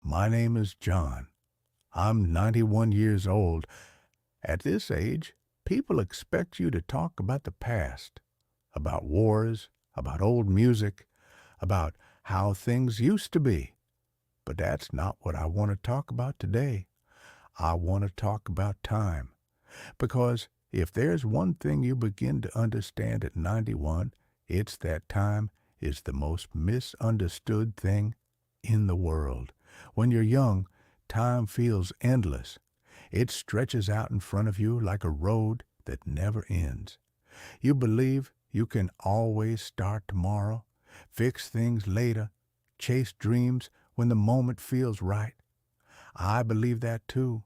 My name is John. I'm 91 years old. At this age, people expect you to talk about the past, about wars, about old music, about how things used to be. But that's not what I want to talk about today. I want to talk about time. Because if there's one thing you begin to understand at 91, it's that time is the most misunderstood thing in the world. When you're young, time feels endless. It stretches out in front of you like a road that never ends. You believe you can always start tomorrow, fix things later, chase dreams when the moment feels right. I believe that too.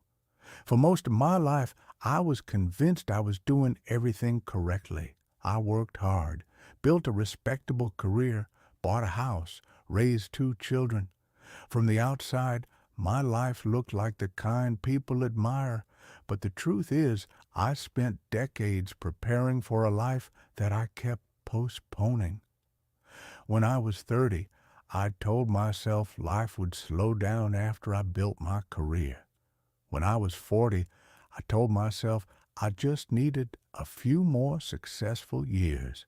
For most of my life, I was convinced I was doing everything correctly. I worked hard, built a respectable career, bought a house, raised 2 children. From the outside, my life looked like the kind people admire, but the truth is, I spent decades preparing for a life that I kept postponing. When I was 30, I told myself life would slow down after I built my career. When I was 40, I told myself I just needed a few more successful years.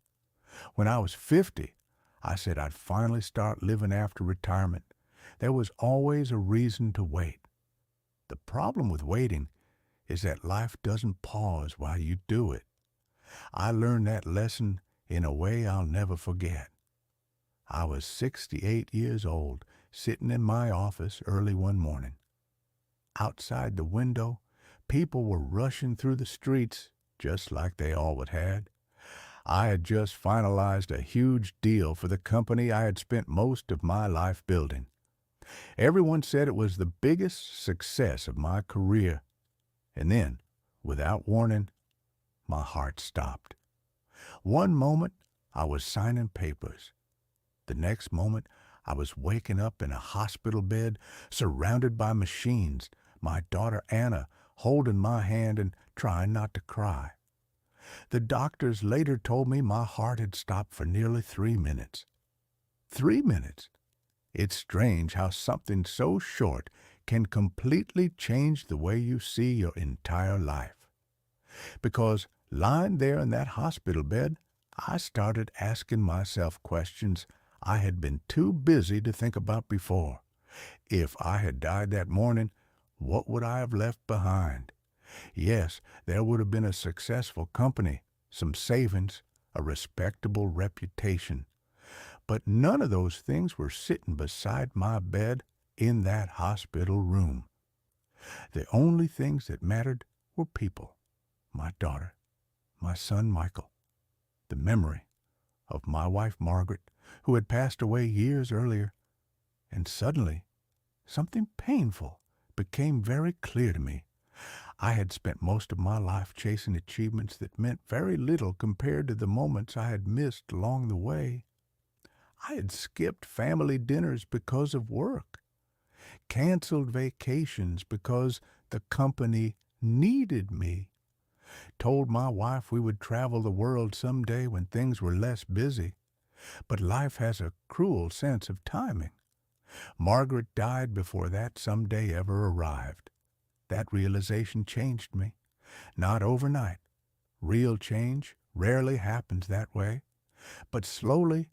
When I was 50, I said I'd finally start living after retirement. There was always a reason to wait. The problem with waiting is that life doesn't pause while you do it. I learned that lesson in a way I'll never forget. I was 68 years old, sitting in my office early one morning. Outside the window, people were rushing through the streets, just like they always had. I had just finalized a huge deal for the company I had spent most of my life building. Everyone said it was the biggest success of my career. And then, without warning, my heart stopped. One moment, I was signing papers. The next moment, I was waking up in a hospital bed, surrounded by machines, my daughter Anna holding my hand and trying not to cry. The doctors later told me my heart had stopped for nearly 3 minutes. 3 minutes? It's strange how something so short can completely change the way you see your entire life. Because lying there in that hospital bed, I started asking myself questions I had been too busy to think about before. If I had died that morning, what would I have left behind? Yes, there would have been a successful company, some savings, a respectable reputation. But none of those things were sitting beside my bed in that hospital room. The only things that mattered were people, my daughter, my son Michael, the memory of my wife Margaret, who had passed away years earlier, and suddenly something painful became very clear to me. I had spent most of my life chasing achievements that meant very little compared to the moments I had missed along the way. I had skipped family dinners because of work, canceled vacations because the company needed me, told my wife we would travel the world someday when things were less busy. But life has a cruel sense of timing. Margaret died before that someday ever arrived. That realization changed me. Not overnight. Real change rarely happens that way. But slowly,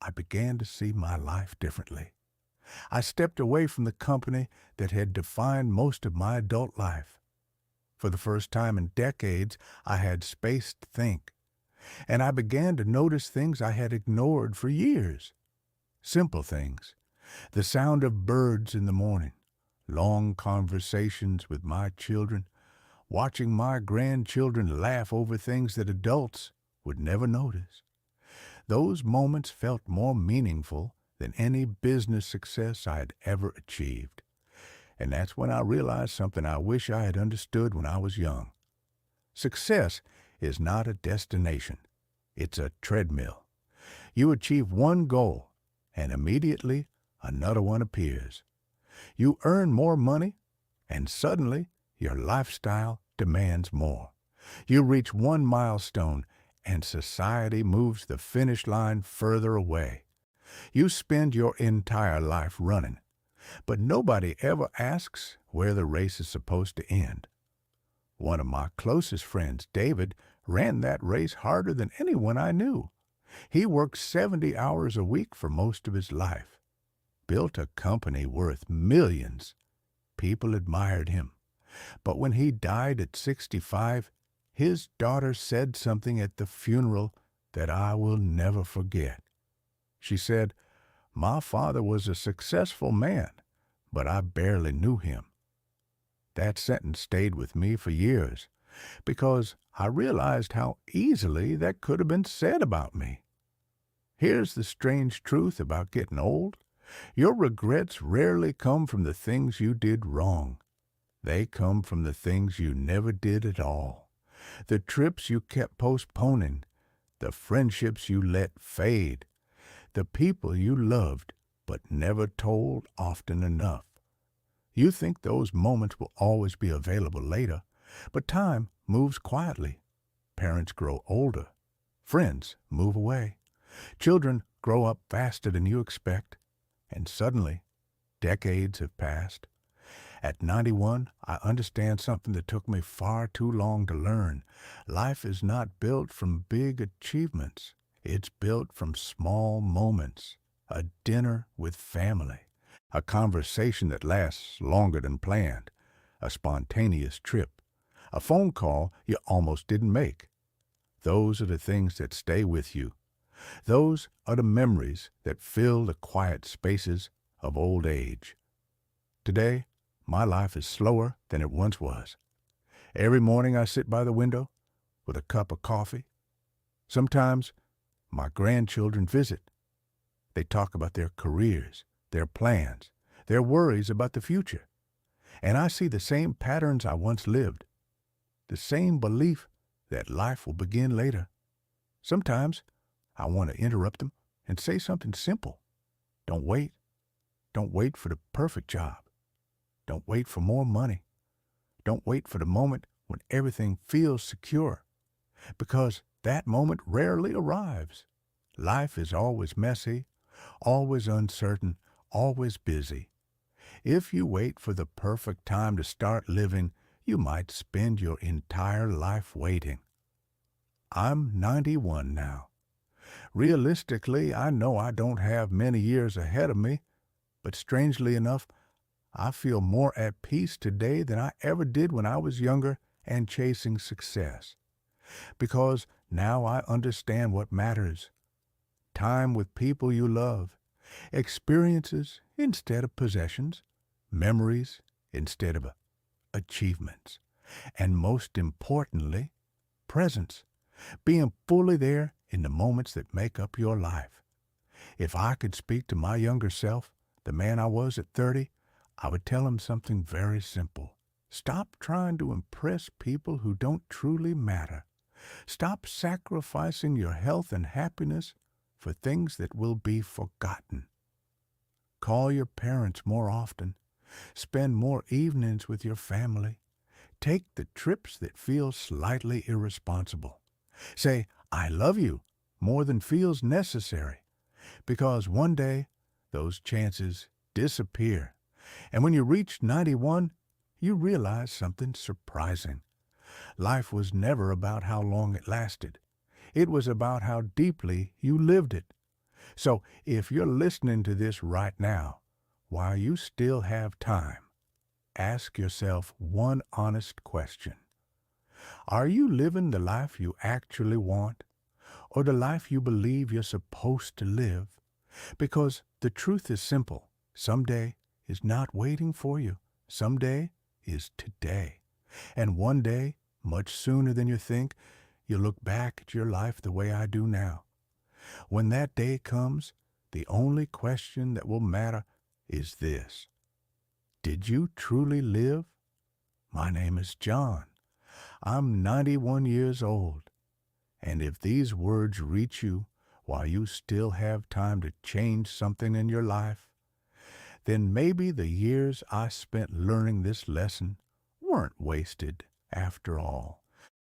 I began to see my life differently. I stepped away from the company that had defined most of my adult life. For the first time in decades, I had space to think. And I began to notice things I had ignored for years. Simple things. The sound of birds in the morning, long conversations with my children, watching my grandchildren laugh over things that adults would never notice. Those moments felt more meaningful than any business success I had ever achieved. And that's when I realized something I wish I had understood when I was young. Success is not a destination. It's a treadmill. You achieve one goal, and immediately another one appears. You earn more money, and suddenly your lifestyle demands more. You reach one milestone, and society moves the finish line further away. You spend your entire life running. But nobody ever asks where the race is supposed to end. One of my closest friends, David, ran that race harder than anyone I knew. He worked 70 hours a week for most of his life, built a company worth millions. People admired him. But when he died at 65, his daughter said something at the funeral that I will never forget. She said, "My father was a successful man, but I barely knew him." That sentence stayed with me for years because I realized how easily that could have been said about me. Here's the strange truth about getting old. Your regrets rarely come from the things you did wrong. They come from the things you never did at all. The trips you kept postponing, the friendships you let fade, the people you loved but never told often enough. You think those moments will always be available later, but time moves quietly. Parents grow older. Friends move away. Children grow up faster than you expect. And suddenly, decades have passed. At 91, I understand something that took me far too long to learn. Life is not built from big achievements. It's built from small moments. A dinner with family. A conversation that lasts longer than planned. A spontaneous trip. A phone call you almost didn't make. Those are the things that stay with you. Those are the memories that fill the quiet spaces of old age. Today, my life is slower than it once was. Every morning I sit by the window with a cup of coffee. Sometimes my grandchildren visit. They talk about their careers, their plans, their worries about the future. And I see the same patterns I once lived, the same belief that life will begin later. Sometimes I want to interrupt them and say something simple. Don't wait. Don't wait for the perfect job. Don't wait for more money. Don't wait for the moment when everything feels secure, because that moment rarely arrives. Life is always messy, always uncertain, always busy. If you wait for the perfect time to start living, you might spend your entire life waiting. I'm 91 now. Realistically, I know I don't have many years ahead of me, but strangely enough, I feel more at peace today than I ever did when I was younger and chasing success. Because now I understand what matters. Time with people you love, experiences instead of possessions, memories instead of achievements, and most importantly, presence, being fully there in the moments that make up your life. If I could speak to my younger self, the man I was at 30, I would tell him something very simple. Stop trying to impress people who don't truly matter. Stop sacrificing your health and happiness for things that will be forgotten. Call your parents more often. Spend more evenings with your family. Take the trips that feel slightly irresponsible. Say, "I love you," more than feels necessary, because one day those chances disappear. And when you reach 91, you realize something surprising. Life was never about how long it lasted. It was about how deeply you lived it. So if you're listening to this right now, while you still have time, ask yourself one honest question. Are you living the life you actually want, or the life you believe you're supposed to live? Because the truth is simple. Someday is not waiting for you. Someday is today. And one day, much sooner than you think, you'll look back at your life the way I do now. When that day comes, the only question that will matter is this: did you truly live? My name is John. I'm 91 years old. And if these words reach you while you still have time to change something in your life, then maybe the years I spent learning this lesson weren't wasted after all.